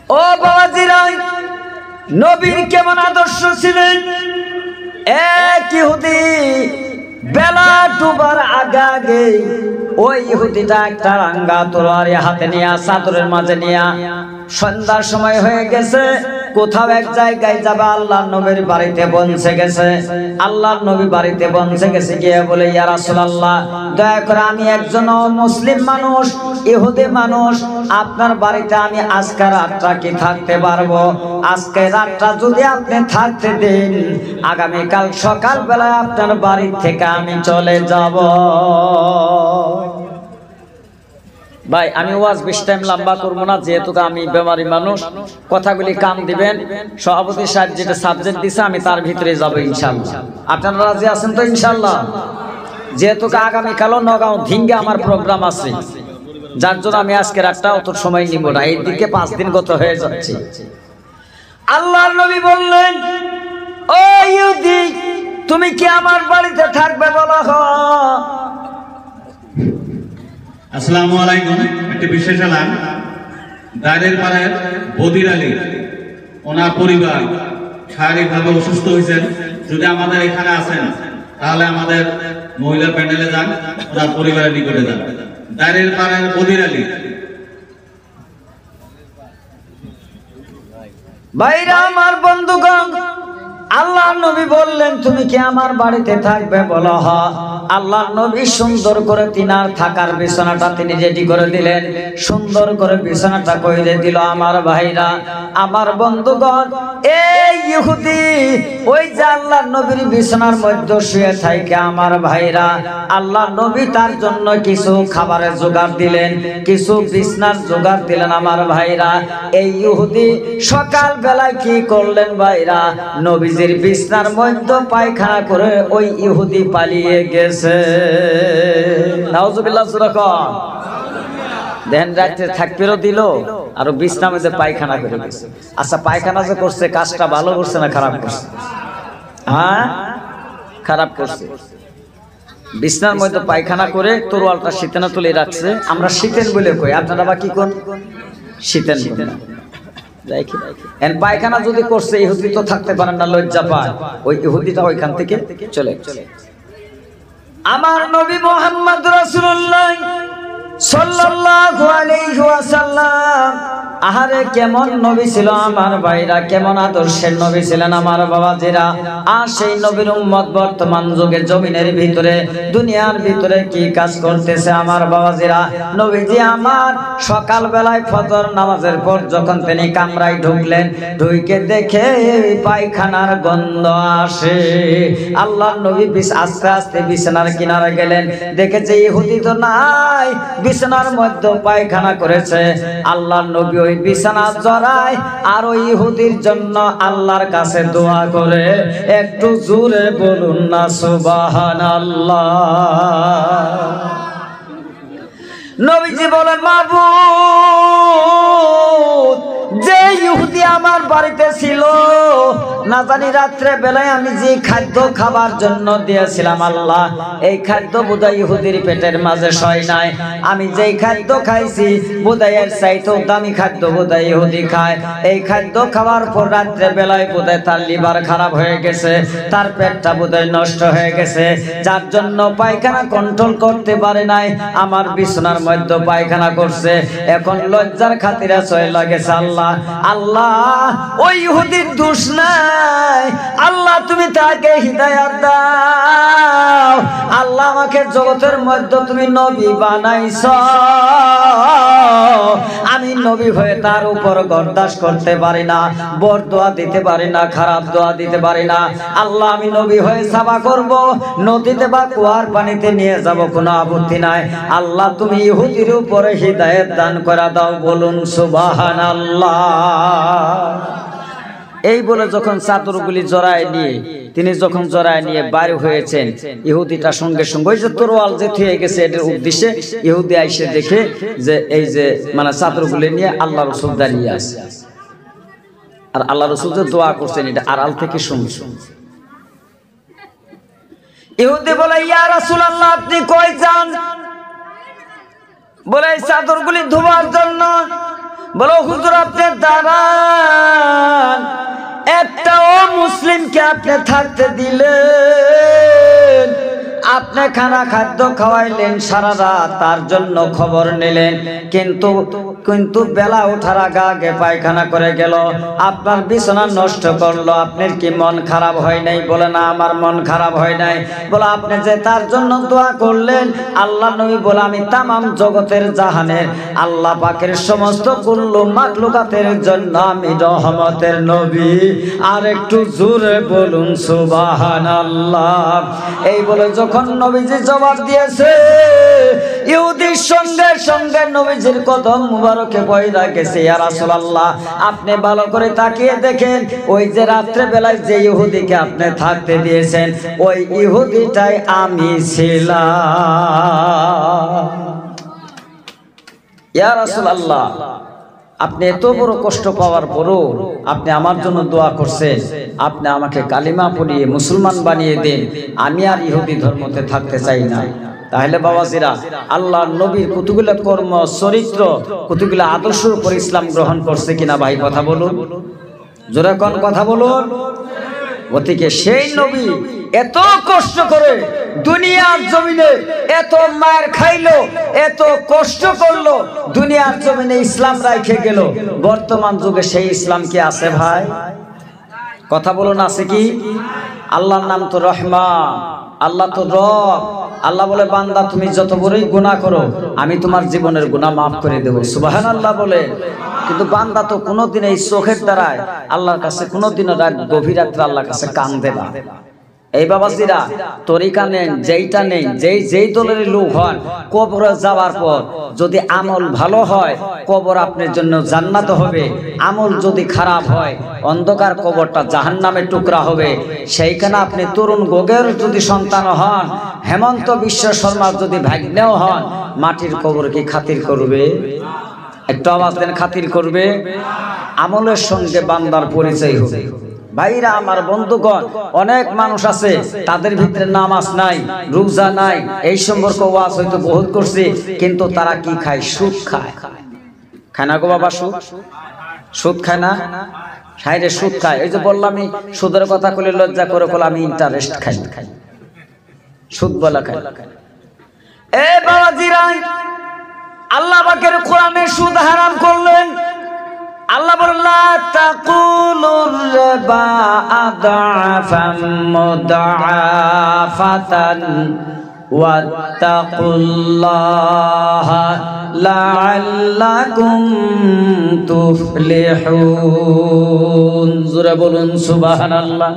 ও বাবাজিরা, নবীর কেমন আদর্শ ছিলেন। এক ইহুদি বেলা ডুবার আগে ওই ইহুদিটা একটা রাঙ্গা তলোয়ার হাতে নিয়ে চাদরের মাঝে নিয়ে সন্ধ্যার সময় হয়ে গেছে, কোথাও এক জায়গায় যাবে, আল্লাহর নবীর বাড়িতে পৌঁছে গেছে। আল্লাহর নবী বাড়িতে পৌঁছে গেছে, গিয়ে বলে, ইয়া রাসূলুল্লাহ, দয়া করে আমি একজন মুসলিম মানুষ, ইহুদি মানুষ, আপনার বাড়িতে আমি আজকে রাতটা কি থাকতে পারবো? আজকে রাতটা যদি আপনি থাকতে দেন, আগামীকাল সকালবেলায় আপনার বাড়ি থেকে আমি চলে যাব। ভাই আমি ওয়াজ বেশি টাইম লম্বা করবো না, যেহেতু আমি বেমারি মানুষ, কথাগুলি কান দিবেন। সভাপতি সাহেব যেটা সাবজেক্ট দিছে আমি তার ভিতরে যাবো ইনশাআল্লাহ। আপনারা রাজি আছেন তো ইনশাআল্লাহ? যেহেতু আগামীকালও নগাঁও ধিঙ্গে আমার প্রোগ্রাম আছে, যার জন্য আমি আজকে একটা অত সময় নিব না, এই দিকে 5 দিন গত হয়ে যাচ্ছে। আল্লাহর নবী বললেন, ও ইহুদি, তুমি কি আমার বাড়িতে থাকবে? বলো। আসসালামু আলাইকুম। একটি বিশেষ এলান, দাঁড়ের পাড়ার বদির আলী, ওনার পরিবার শারীরিকভাবে অসুস্থ হয়েছেন। যদি আমাদের এখানে আসেন তাহলে আমাদের মহিলা প্যান্ডেলে যান, ওনার পরিবারের নিকটে যান। দাঁড়ের পাড়ার বদির আলী। ভাইরা আমার বন্ধুগণ, আল্লাহর নবী বললেন, তুমি কি আমার বাড়িতে থাকবে? বলো হ্যাঁ। আল্লাহর নবী সুন্দর করে তিনার থাকার বিছানাটা তিনি রেডি করে দিলেন, সুন্দর করে বিছানাটা কইরে দিল। আমার ভাইরা, আমার বন্ধুগণ, এই ইহুদি ওই যে আল্লাহর নবীর বিছানার মধ্যে শুয়ে থাকে, আমার ভাইরা, আল্লাহর নবী তার জন্য কিছু খাবারের জোগাড় দিলেন, কিছু বিছানার জোগাড় দিলেন। আমার ভাইরা, এই ইহুদি সকাল বেলায় কি করলেন ভাইরা? নবীজির বিছানার মধ্যে পায়খানা করে ওই ইহুদি পালিয়ে গেছে। নাউজুবিল্লাহ। দেখেন, রাত্রে থাকতেও দিল আর বিছানার মধ্যে পায়খানা করে গেছে। আচ্ছা, পায়খানা যে করছে কাজটা ভালো করছে না খারাপ করছে? হ্যাঁ, খারাপ করছে। বিছানার মধ্যে পায়খানা করে তরোয়ালটা শীতেনা তুলে রাখছে। আমরা শীতেন বলে কই, আপনারা বা কি কোন শীতেন বলেন? পায়খানা যদি করছে, ইহুদি তো থাকতে পারেন না, লজ্জা পায়। ওই ইহুদিটা ওইখান থেকে চলে। আমার নবী মুহাম্মদ রাসূলুল্লাহ সাল্লাল্লাহু আলাইহি ওয়াসাল্লাম, আহারে কেমন নবী ছিল আমার ভাইরা, কেমন আদর্শের নবী ছিলেন আমার বাবাজিরা। আর সেই নবীর উম্মত বর্তমান যুগে জমিনের ভিতরে, দুনিয়ার ভিতরে কি কাজ করতেছে আমার বাবাজিরা? নবীজি আমার সকাল বেলায় ফজর নামাজের পর যখন তিনি কামরায় ঢুকলেন, ঢুকে দেখে পায়খানার গন্ধ আসে। আল্লাহর নবী আস্তে আস্তে বিছানার কিনারে গেলেন, দেখেছে ইহুদি তো নাই, বিছানার মধ্যে পায়খানা করেছে। আল্লাহর নবী ওই বিছানা জড়ায় আর ওই ইহুদির জন্য আল্লাহর কাছে দোয়া করে। একটু জোরে বলুন না সুবহানাল্লাহ। নবীজি বলেন, মাবুদ, যে ইহুদি আমার বাড়িতে ছিল, না জানি রাত্রে বেলায় আমি যে খাদ্য খাবার জন্য দিয়েছিলাম, আল্লাহ এই খাদ্য বোধহয় ইহুদির পেটের মাঝে সয় নাই। আমি যেই খাদ্য খাইছি বোধহয় এর চাইতেও দামি খাদ্য বোধহয় ইহুদি খায়। এই খাদ্য খাওয়ার পর রাত্রে বেলায় বোধহয় তার লিভার খারাপ হয়ে গেছে, তার পেটটা বোধহয় নষ্ট হয়ে গেছে, যার জন্য পায়খানা কন্ট্রোল করতে পারে নাই, আমার বিছানার মধ্যে পায়খানা করছে। এখন লজ্জার খাতিরে চলে গেছে। আল্লাহ, আল্লাহ ওই ইহুদির দোষ নাই, আল্লাহ তুমি তাকে হিদায়াত দাও। আল্লাহ আমাকে জগতের মধ্যে তুমি নবী বানাইছো, আমি নবী হয়ে তার উপর গর্দাস করতে পারি না, বরদোয়া দিতে পারি না, খারাপ দোয়া দিতে পারি না। আল্লাহ আমি নবী হয়ে সাবা করব, নদীতে বা কুয়ার পানিতে নিয়ে যাব, কোনো আপত্তি নাই। আল্লাহ তুমি ইহুদির উপরে হিদায়াত দান করে দাও। বলুন সুবহানাল্লাহ। এই বলে যখন চাদরগুলি জড়ায় নিয়ে তিনি যখন জড়ায় নিয়ে বাইরে হয়েছেন, ইহুদিটা সঙ্গে সঙ্গে ওই যে তরোয়াল যে থুয়ে গেছে এটার উদ্দেশ্যে ইহুদি আইসে দেখে যে এই যে মানে চাদরগুলি নিয়ে আল্লাহ রাসূল দাঁড়িয়ে আছে, আর আল্লাহ রাসূল যে দোয়া করছেন এটা আড়াল থেকে শুনছেন। ইহুদি বলে, ইয়া রাসূলুল্লাহ, আপনি কই যান? বলে এই চাদরগুলি ধোয়ার জন্য। বলো হুজুর আপনি দাঁড়ান, একটাও মুসলিমকে আপনি থাকতে দিলেন, আপনি খানা খাদ্য খাওয়াইলেন, সারা রাত তার জন্য খবর নিলেন, কিন্তু বেলা ওঠার আগে আগে পায়খানা করে গেল, আপনার বিছানা নষ্ট করলো, আপনার কি মন খারাপ হয় নাই? বলে না, আমার মন খারাপ হয় নাই। বলে আপনি যে তার জন্য দোয়া করলেন, আল্লাহ নবী বলে আমি তামাম জগতের জাহানের আল্লাহ পাকের সমস্ত কুল্লু মাখলুকাতের জন্য আমি রহমতের নবী। আর একটু জোরে বলুন সুবহানাল্লাহ। এই বলে যখন নবীজি জবাব দিয়েছে, ইহুদির সঙ্গে সঙ্গে নবীজির কদম মুবারকে পয়দা গেছে। ইয়া রাসূলুল্লাহ, আপনি ভালো করে তাকিয়ে দেখেন, ওই যে রাত্রে বেলায় যে ইহুদিকে আপনি থাকতে দিয়েছেন, ওই ইহুদিটাই আমি ছিলাম। ইয়া রাসূলুল্লাহ, আপনি এত বড় কষ্ট পাওয়ার পরও আপনি আমার জন্য দোয়া করছেন, আপনি আমাকে কালিমা পড়িয়ে মুসলমান বানিয়ে দেন, আমি আর ইহুদি ধর্মতে থাকতে চাই না। তাহলে বাবাজিরা, আল্লাহর নবীর কতগুলো কর্ম চরিত্র, কতগুলো আদর্শের উপর ইসলাম গ্রহণ করছে কিনা ভাই কথা বলুন, জোরে কোন কথা বলুন। ওদিকে সেই নবী এত কষ্ট করে দুনিয়ার জমিনে এত মার খাইলো, এত কষ্ট করলো, দুনিয়ার জমিনে ইসলাম রাখে গেল। বর্তমান যুগে সেই ইসলাম কি আছে ভাই? কথা বলুন, আছে কি? আল্লাহর নাম তো রহমান, আল্লাহ তো রব। আল্লাহ বলে বান্দা তুমি যত বড়ই গুনাহ করো আমি তোমার জীবনের গুনাহ মাফ করে দেব, সুবহানাল্লাহ বলে। কিন্তু বান্দা তো কোনোদিন এই চোখের দ্বারায় আল্লাহর কাছে কোনোদিনও রাত গভীর রাত্রে আল্লাহর কাছে কাঁদে না। এই বাবাজিরা, তরিকা নেন যেইটা নেই, যেই দলের লোক হন, কবরে যাওয়ার পর যদি আমল ভালো হয় কবর আপনার জন্য জান্নাত হবে, আমল যদি খারাপ হয় অন্ধকার কবরটা জাহান্নামের টুকরা হবে। সেইখানে আপনি তরুণ গোগের যদি সন্তান হন, হেমন্ত বিশ্ব শর্মার যদি ভাগ্নেও হন, মাটির কবর কি খাতির করবে? একটু আওয়াজ দেন, খাতির করবে? আমলের সঙ্গে বান্দার পরিচয় হবে। ভাইরা আমার, বন্ধুগণ, অনেক মানুষ আছে তাদের ভিতরে নামাজ নাই, রোজা নাই, এই সম্পর্কে ওয়াজ হয়তো বহুত করছে, কিন্তু তারা কি খায়? সুদ খায়। খায় না গো বাবা? সুদ খায় না? হায় রে, সুদ খায়। এই যে বললাম আমি সুদের কথা বলে লজ্জা করে বলে আমি ইন্টারেস্ট খাই, সুদ বলা খাই। এ বাবাজিরা, আল্লাহ পাকের কোরআনে সুদ হারাম করলেন। আল্লাহ বললেন তাকুলুর রিবা আদাফাম মুদাআফাতান ওয়াত্তাকুল্লাহা লাআল্লাকুম তুফলিহুন। জোরে বলুন সুবহানাল্লাহ।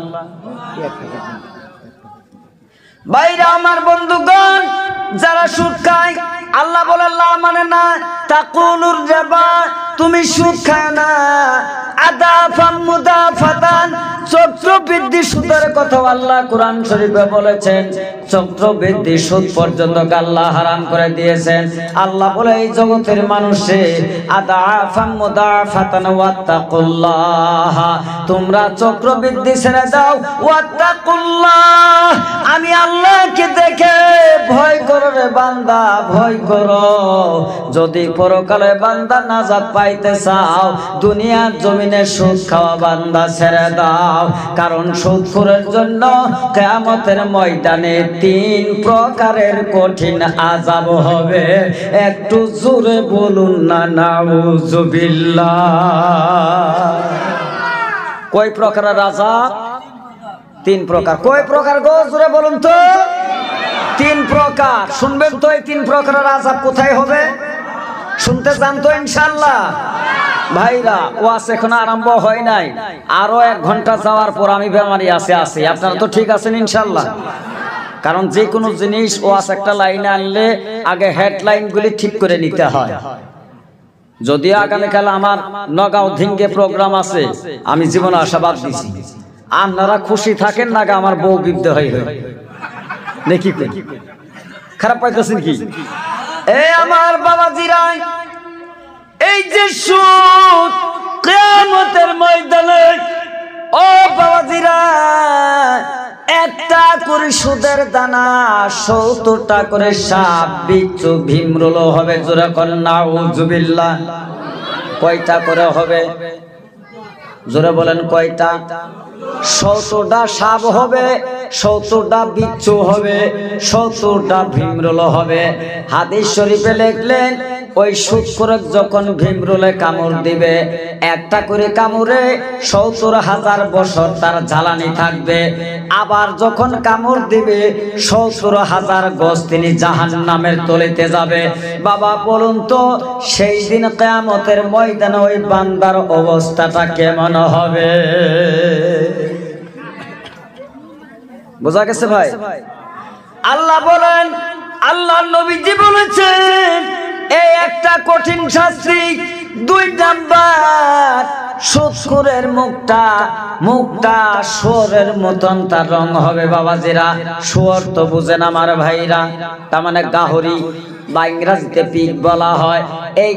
ভাইরা আমার, বন্ধুগণ, যারা সুদ খায় আল্লাহ বলে লা মানে না, তাকুলুর রিবা, তুমি সুদ খায় না, আদাফাম মুদাফাতান, চক্রবৃদ্ধি সুদের কথা আল্লাহ কোরআন শরীফে বলেছেন। চক্রবৃদ্ধি সুদ পর্যন্ত আল্লাহ হারাম করে দিয়েছেন। আল্লাহ বলে এই জগতের মানুষে আদাফাম মুদাফাতান ওয়াত্তাকুল্লাহ, তোমরা চক্রবৃদ্ধি ছেড়ে দাও, ওয়াত্তাকুল্লাহ, আমি আল্লাহকে দেখে ভয় করো রে বান্দা, ভয় করো। যদি পরকালে বান্দা নাজাত পাইতে চাও, দুনিয়ার জমিনে সুদ খাওয়া বান্দা ছেড়ে দাও, কারণ সুদখোরের জন্য কিয়ামতের ময়দানে 3 প্রকারের কঠিন আযাব হবে। একটু জোরে বলুন না নাউযুবিল্লাহ। কয় প্রকারের আযাব? 3 প্রকার। কয় প্রকার গো? জোরে বলুন তো। 3 প্রকার। শুনবেন তো এই 3 প্রকারের আযাব কোথায় হবে? শুনতে চান তো ইনশাআল্লাহ? ভাইরা, ওয়াজ এখন আরম্ভ হয় নাই, আরো 1 ঘন্টা যাওয়ার পর আমি বেমারি আছে। আপনারা তো ঠিক আছেন ইনশাআল্লাহ? কারণ যে কোনো জিনিস ওয়াজ একটা লাইনে আনলে আগে হেডলাইনগুলি ঠিক করে নিতে হয়। যদিও আগামীকাল আমার নগাঁও ধিঙ্গে প্রোগ্রাম আছে, আমি জীবনে আশাবাদ দিছি। আপনারা খুশি থাকেন না, আমার বউ বিদ্ধ হয়ে নাকি খারাপ পাইতেছেন কি? এই আমার বাবাজিরা, এই যে সুদ কিয়ামতের ময়দানে, ও বাবাজিরা, একটা করে সুদের দানা 70টা করে সাপ, বিচ্ছু, ভীমরুল হবে। জোরে কর নাউযুবিল্লাহ। কয়টা করে হবে? জোরে বলেন কয়টা? 70টা সাপ হবে, 70টা বিচ্ছু হবে, 70টা ভীমরুল হবে। হাদিস শরীফে লিখলেন ওই শুকর যখন ভীমরুলে কামড় দিবে, একটা করে কামড়ে 70,000 বছর তার জ্বালানি থাকবে। আবার যখন কামড় দিবে 70,000 গজ তিনি জাহান্নামের তলিতে যাবে। বাবা বলুন তো সেই দিন কিয়ামতের ময়দানে ওই বান্দার অবস্থাটা কেমন হবে? বোঝা গেছে ভাই? আল্লাহ বলেন, আল্লাহর নবীজি বলেছেন এই একটা কঠিন শাস্তি। 2 নাম্বার, শুকরের মুখটা শুয়োরের মতন তার রং হবে। বাবাজিরা, শুয়োর তো বুঝেন আমার ভাইরা, তার মানে গাহরি বা ইংরেজিতে পিগ বলা হয়। এই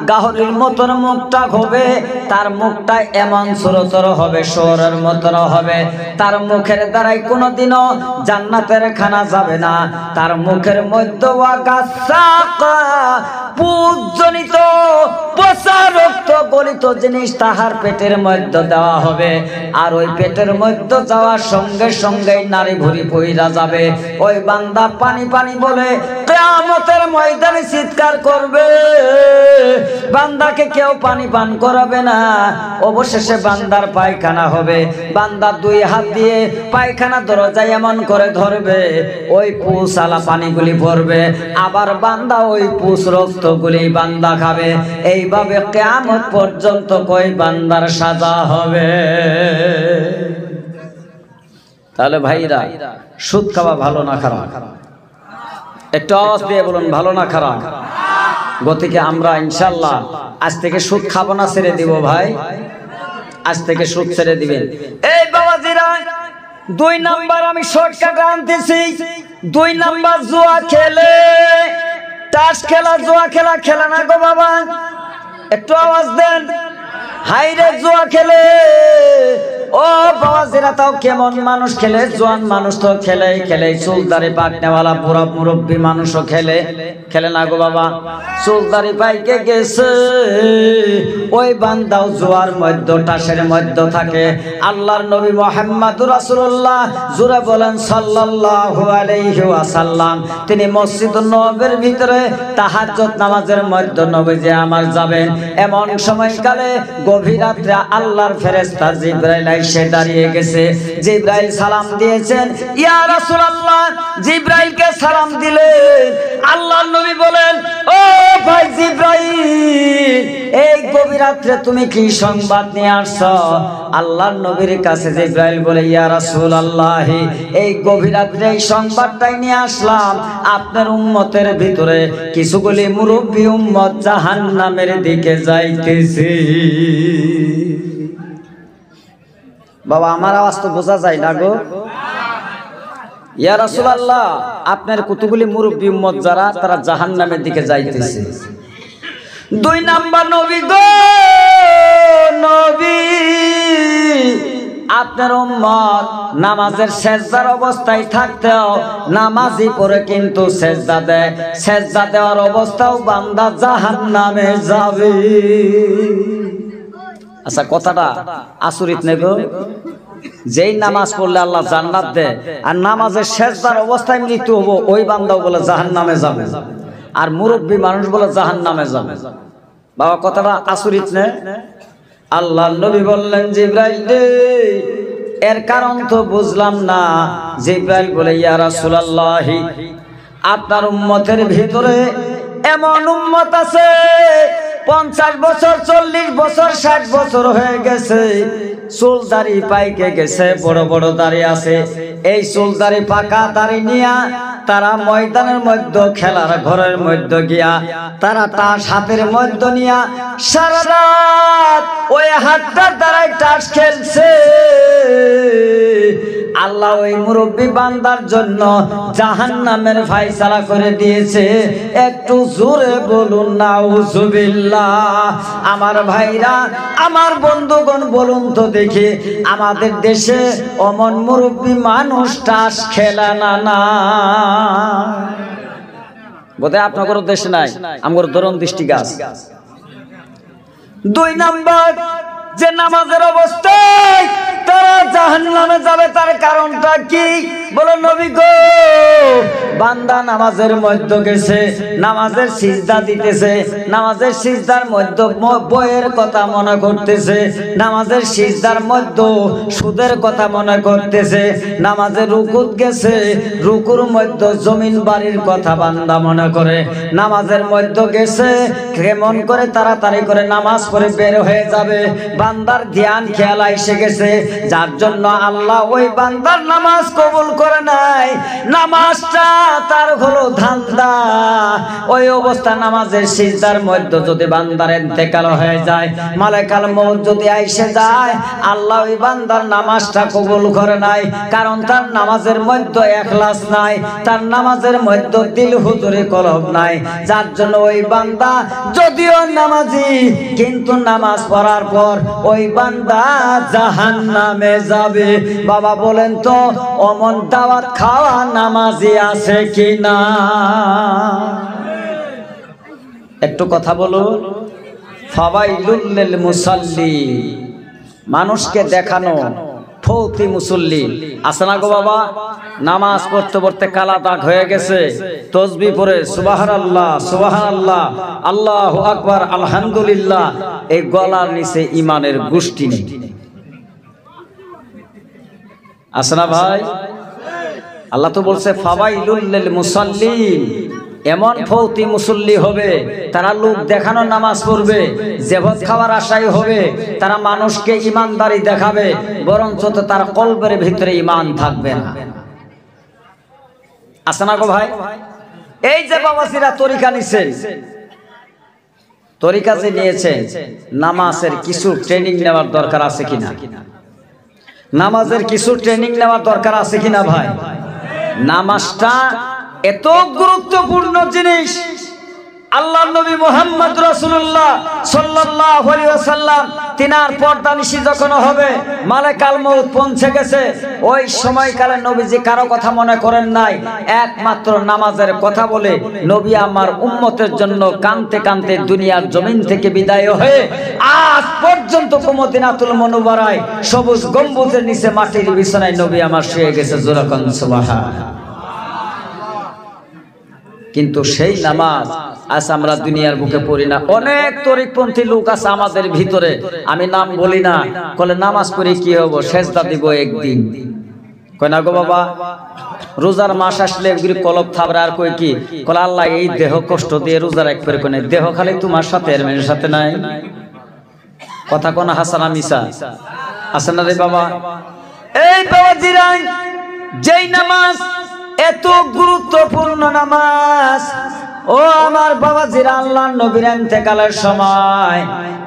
গাহরির মতন মুখটা হবে, তার মুখটা এমন ছোটতর হবে, শুয়োরের মতন হবে। তার মুখের দ্বারাই কোনোদিনও জান্নাতের খানা যাবে না। তার মুখের মধ্যে পুজনিত পচা রক্ত গলিত জিনিস তাহার পেটের মধ্যে দেওয়া হবে। আর ওই পেটের মধ্যে যাওয়ার সঙ্গে সঙ্গে নারী ভুঁড়ি পইরা যাবে। ওই বান্দা পানি পানি বলে কিয়ামতের ময়দানে চিৎকার করবে। বান্দাকে কেউ পানি পান করাবে না। অবশেষে বান্দার পায়খানা হবে। বান্দা 2 হাত দিয়ে পায়খানা দরজায় এমন করে ধরবে, ওই পুষালা পানিগুলি পড়বে। আবার বান্দা ওই পুষ রক্তগুলি বান্দা খাবে। এইভাবে কিয়ামত পর্যন্ত কই বান্দার সাজা হবে। তাহলে ভাইরা, সুদ খাওয়া ভালো না খারাপ? একটু আওয়াজ দিয়ে বলুন, ভালো না খারাপ? গতিকে আমরা ইনশাআল্লাহ আজ থেকে সুদ খাবো না, ছেড়ে দিব ভাই। আজ থেকে সুদ ছেড়ে দিবেন। এই বাবাজিরা, 2 নাম্বার আমি শর্টকাট আনতেছি। 2 নাম্বার জুয়া খেলে, তাস খেলা, জুয়া খেলা খেলে না গো বাবা, একটু আওয়াজ দেন। হাইরে জুয়া খেলে, ও বাবাজিরা, তাও কেমন মানুষ খেলে? জোয়ান মানুষ তো খেলে, চুলদারি পাকনেওয়ালা বুড়া মুরব্বী মানুষও খেলে না গো বাবা। চুলদারি পাইকে গেছে, ওই বান্দাও জোয়ার মধ্যে, টাসের মধ্যে থাকে। আল্লাহর নবী মুহাম্মদুর রাসূলুল্লাহ, জোরে বলেন সাল্লাল্লাহু আলাইহি ওয়াসাল্লাম, তিনি মসজিদুন নববীর ভিতরে তাহাজ্জুদ নামাজের মধ্যে নবীজি আমার যাবেন। এমন সময়কালে গভীর রাত্রে আল্লাহর ফেরেশতা জিবরাইল এসে দাঁড়িয়ে গেছে। জিবরাইল সালাম দিয়েছেন, ইয়া রাসূলুল্লাহ। জিবরাইলকে সালাম দিলেন। আল্লাহর নবী বলেন, ও ভাই জিবরাইল, এই গভীর রাত্রে তুমি কি সংবাদ নিয়ে আসছো? আল্লাহর নবীর কাছে জিবরাইল বলে, ইয়া রাসূলুল্লাহ, এই গভীর রাত্রে এই সংবাদটাই নিয়ে আসলাম, আপনার উম্মতের ভিতরে কিছুগুলি মুরব্বী উম্মত জাহান্নামের দিকে যাইতেছে। বাবা, আমার আওয়াজ তো বোঝা যায় না গো? ইয়া রাসূলুল্লাহ, আপনার কতগুলি মুরব্বী উম্মত যারা, তারা জাহান্নামের দিকে যাইতেছে। 2 নাম্বার, নবী গো নবী, আপনার উম্মত নামাজের সেজদার অবস্থায় থাকতেও নামাজি পড়ে কিন্তু সেজদা দেয়। সেজদা দেওয়ার অবস্থাও বান্দা জাহান্নামে যাবে। আচ্ছা, কথাটা আচরিত নেই গো? যেই নামাজ পড়লে আল্লাহ জান্নাত দেয়, আর নামাজের সেজদার অবস্থায় মৃত্যু হবো, ওই বান্দাও বলে জাহান্নামে যাবে, আর মুরব্বী মানুষ বলে জাহান্নামে যাবে। বাবা, কথাটা আচরিত নেই? আল্লাহর নবী বললেন, জিবরাইল রে, এর কারণ তো বুঝলাম না। জিবরাইল বলে, ইয়া রাসূলুল্লাহ, আপনার উম্মতের ভিতরে এমন উম্মত আছে 50 বছর, 40 বছর, 60 বছর হয়ে গেছে, চুল দাড়ি পাইকে গেছে, বড় বড় দাড়ি আছে। এই চুল দাড়ি পাকা দাড়ি নিয়া তারা ময়দানের মধ্যে, খেলার ঘরের মধ্যে গিয়া তারা তাস হাতের মধ্যে নিয়া সারা রাত ওই হাতটার দ্বারাই তাস খেলছে। আল্লাহ ওই মুরব্বী বান্দার জন্য জাহান্নামের ফায়সালা করে দিয়েছে। একটু জোরে বলুন নাউজুবিল্লাহ। আমার ভাইরা, আমার বন্ধুগণ, বলুন তো দেখি, আমাদের দেশে অমন মুরব্বী মানুষ তাস খেলা না? বোধহয় আপনাদের দেশে নাই, আমার দরন দৃষ্টি গাছ। 2 নাম্বার যে নামাজের অবস্থায় তারা জাহান্নামে যাবে তার কারণটা কি? বলো নবী গো, বান্দা নামাজের মধ্যে গেছে, নামাজের সিজদা দিতেছে, নামাজের সিজদার মধ্যে বইয়ের কথা মনে করতেছে, নামাজের সিজদার মধ্যে সুদের কথা মনে করতেছে, নামাজের রুকুত গেছে, রুকুর মধ্যে জমিন বাড়ির কথা বান্দা মনে করে, নামাজের মধ্যে গেছে কেমন করে তাড়াতাড়ি করে নামাজ পড়ে বের হয়ে যাবে, বান্দার ধ্যান খেয়াল এসে গেছে, যার জন্য আল্লাহ ওই বান্দার নামাজ কবুল করে নাই। নামাজটা তার হলো ধান্দা। ওই অবস্থা নামাজের সিজদার মধ্যে যদি বান্দার ইন্তেকাল হয়ে যায়, মালাকুল মউত যদি আইসে যায়, আল্লাহ ওই বান্দার নামাজটা কবুল করে নাই, কারণ তার নামাজের মধ্যে ইখলাস নাই, তার নামাজের মধ্যে দিল হুজুরি কলব নাই, যার জন্য ওই বান্দা যদিও নামাজি কিন্তু নামাজ পড়ার পর ওই বান্দা জাহান্নামে যাবে। বাবা বলেন তো অমন দাওয়াত খাওয়া নামাজি আছে কিনা? একটু কথা বলো। ফাওয়াইলুল লিল মুসাল্লি, মানুষকে দেখানো ফৌতি মুসল্লি আছে না গো বাবা? নামাজ পড়তে পড়তে কালা দাগ হয়ে গেছে, তসবিহ পড়ে সুবহানাল্লাহ সুবহানাল্লাহ আল্লাহু আকবার আলহামদুলিল্লাহ, এই গলার নিচে ইমানের গোষ্ঠী নেই, আছে না ভাই? আল্লাহ তো বলছে ফাওয়াইলুল লিল মুসাল্লিন, এমন ফৌতি মুসল্লি হবে তারা লোক দেখানো নামাজ পড়বে, জেবত খাওয়ার আশাই হবে, তারা মানুষকে ইমানদারি দেখাবে, বরঞ্চ তো তার কলবের ভিতরে ইমান থাকবে না, আছে না গো ভাই? এই যে বাবাজিরা তরিকা নিছেন, তরিকা যে নিয়েছেন, নামাজের কিছু ট্রেনিং নেওয়ার দরকার আছে কিনা? নামাজের কিছু ট্রেনিং নেওয়ার দরকার আছে কিনা ভাই? নামাজটা এত গুরুত্বপূর্ণ জিনিস, আল্লাহর নবী মুহাম্মদ রাসূলুল্লাহ সাল্লাল্লাহু আলাইহি ওয়াসাল্লাম তিনার পর্দানিশি যখন হবে, মালাকুল মউত পৌঁছে গেছে, ওই সময়কালে নবীজি কারো কথা মনে করেন নাই, একমাত্র নামাজের কথা বলে নবী আমার উম্মতের জন্য কাঁদতে কাঁদতে দুনিয়ার জমিন থেকে বিদায় হয়ে আজ পর্যন্ত মদিনাতুল মুনাওয়ারায় সবুজ গম্বুজের নিচে মাটির বিছানায় নবী আমার শুয়ে গেছে, জোরে কোন সুবহানাল্লাহ। কিন্তু সেই নামাজ আজ আমরা দুনিয়ার বুকে পড়ি না। অনেক তরিকপন্থী লোক আছে আমাদের ভিতরে, আমি নাম বলি না, বলে নামাজ পড়ে কি হবো, সেজদা দিব একদিন, কয় না গো বাবা। রোজার মাস আসলে এগুলি কলব থাবরা আর কই কি, কলে আল্লাহ এই দেহ কষ্ট দিয়ে রোজা রাখবে, কোনে দেহ খালি তোমার সাথে এর মেয়ের সাথে নাই, কথা কোন হাসানা মিসা আছে না রে বাবা? এই বাবাজিরা, যেই নামাজ এত গুরুত্বপূর্ণ নামাজ, ও আমার বাবাজিরা, আল্লাহর নবীর ইন্তেকালের সময়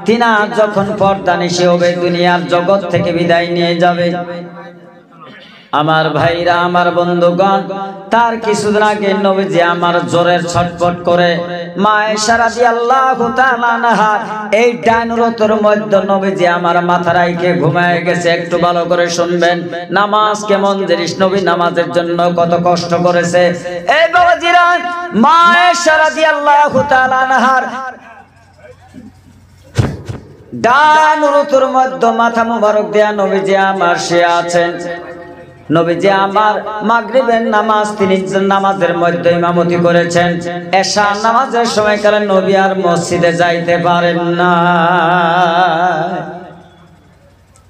তিনা যখন পর্দানিশি হবে, দুনিয়ার জগৎ থেকে বিদায় নিয়ে যাবে, আমার ভাইরা আমার বন্ধুগণ, তার কিছুদিন আগে নবীজি আমার জোরের ছটফট করে মা আয়েশা রাদিয়াল্লাহু তাআলা আনহা এই ডানুরতর মধ্যে নবীজি আমার মাথা রাইখে ঘুমায় গেছে। একটু ভালো করে শুনবেন, নামাজ কেমন জিনিস, নবী নামাজের জন্য কত কষ্ট করেছে। এই বাবাজিরা, মা আয়েশা রাদিয়াল্লাহু তাআলা আনহার ডানুরতর মধ্যে মাথা মুবারক দেয়া নবীজি আমার শুয়ে আছেন। নবীজি আমার মাগরিবের নামাজ তিনি নামাজের মধ্যে ইমামতি করেছেন। এশা নামাজের সময়কালে নবী আর মসজিদে যাইতে পারেন না।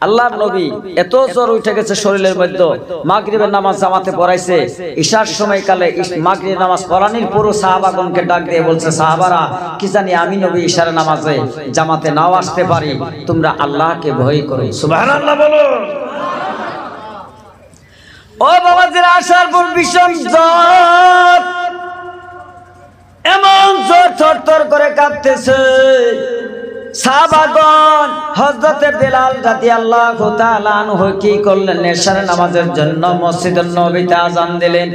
আল্লাহর নবী এত জ্বর উঠে গেছে শরীরের মধ্যে, মাগরিবের নামাজ জামাতে পড়াইছে, ইশার সময়কালে মাগরিবের নামাজ পড়ানির পুরো সাহাবাগণকে ডাক দিয়ে বলছে, সাহাবারা কি জানি আমি নবী ইশার নামাজে জামাতে নাও আসতে পারি, তোমরা আল্লাহকে ভয় করো, সুবহানাল্লাহ বলো। ও বাবাজিরা, আসার পর ভীষণ জ্বর, এমন জ্বর থরথর করে কাঁপতেছে। সাহাবাগণ হযরতে বেলাল রাদিয়াল্লাহু তাআলা আনহু কি করলেন, এশার নামাজের জন্য মসজিদের নববীতে আযান দিলেন।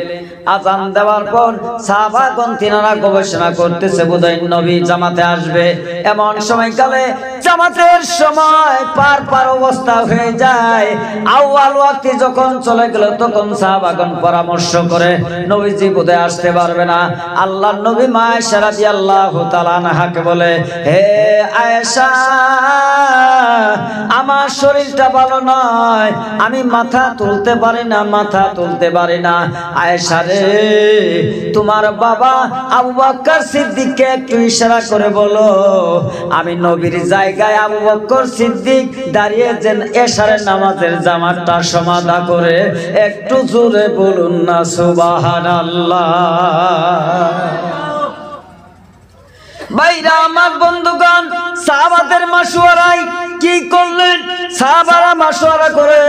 আযান দেওয়ার পর সাহাবাগণ তিনারা গবেষণা করতেছে বোধহয় নবী জামাতে আসবে। এমন সময়কালে জামাতের সময় পার অবস্থা হয়ে যায়। আউয়াল ওয়াক্তি যখন চলে গেল তখন সাহাবাগণ পরামর্শ করে নবীজি বোধহয় আসতে পারবে না। আল্লাহর নবী মা আয়েশা রাদিয়াল্লাহু তাআলা আনহাকে বলে, হে আয়েশা আয়েশা আমার শরীরটা ভালো নয়, আমি মাথা তুলতে পারি না, মাথা তুলতে পারি না। আয়েশা রে, তোমার বাবা আবু বকর সিদ্দিককে একটু ইশারা করে বলো, আমি নবীর জায়গায় আবু বকর সিদ্দিক দাঁড়িয়ে যেন এশারের নামাজের জামাতটা সমাধা করে। একটু জোরে বলুন না সুবহানাল্লাহ। ভাইরা আমার, বন্ধুগণ, সাহাবাদের মাশওয়ারায় কি করলেন? সাহাবারা মাশওয়ারা করে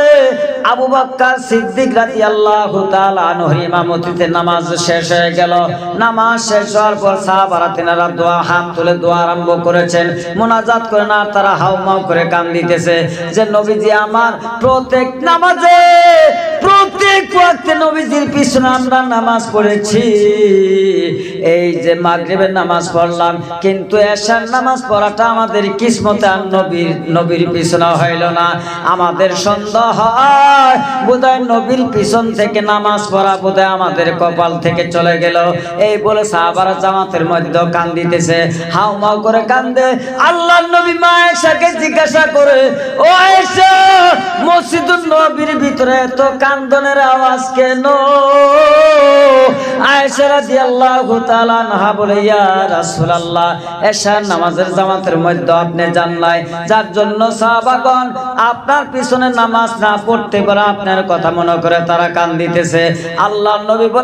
আবু বকর সিদ্দিক রাদিয়াল্লাহু তাআলা আনহুর ইমামতিতে নামাজ শেষ হয়ে গেল। নামাজ শেষ হওয়ার পর সাহাবারা তিনারা দোয়া, হাত তুলে দোয়া আরম্ভ করেছেন, মুনাজাত করে না তারা হাউমাউ করে কান দিতেছে যে নবীজি আমার প্রত্যেক নামাজে, প্রত্যেক ওয়াক্তে নবীজির পিছনে আমরা নামাজ পড়েছি। এই যে মাগরিবের নামাজ পড়লাম, কিন্তু এশার নামাজ পড়াটা আমাদের কিসমতে আর নবীর পিছনে হইল না। আমাদের সন্দেহ হয় বোধহয় নবীর পিছন থেকে নামাজ পড়া বোধহয় আমাদের কপাল থেকে চলে গেল। এই বলে সাহাবারা জামাতের মধ্যে কান দিতেছে, হাউমাউ করে কান্দে। আল্লাহর নবী মা আয়েশাকে জিজ্ঞাসা করে, ও আয়েশা, মসজিদুন নবীর ভিতরে এত কান্দনের আওয়াজ কেন? আয়েশা রাদিয়াল্লাহু তাআলা আনহা বলে, ইয়া রাসূলুল্লাহ, এশার নামাজের জামাতের মধ্যে আপনি যান নাই, যার জন্য সাহাবাগণ আপনার পিছনে নামাজ না পড়তে পারে আপনার কথা মনে করে তারা কান দিতেছে। আল্লাহর নবী বলে,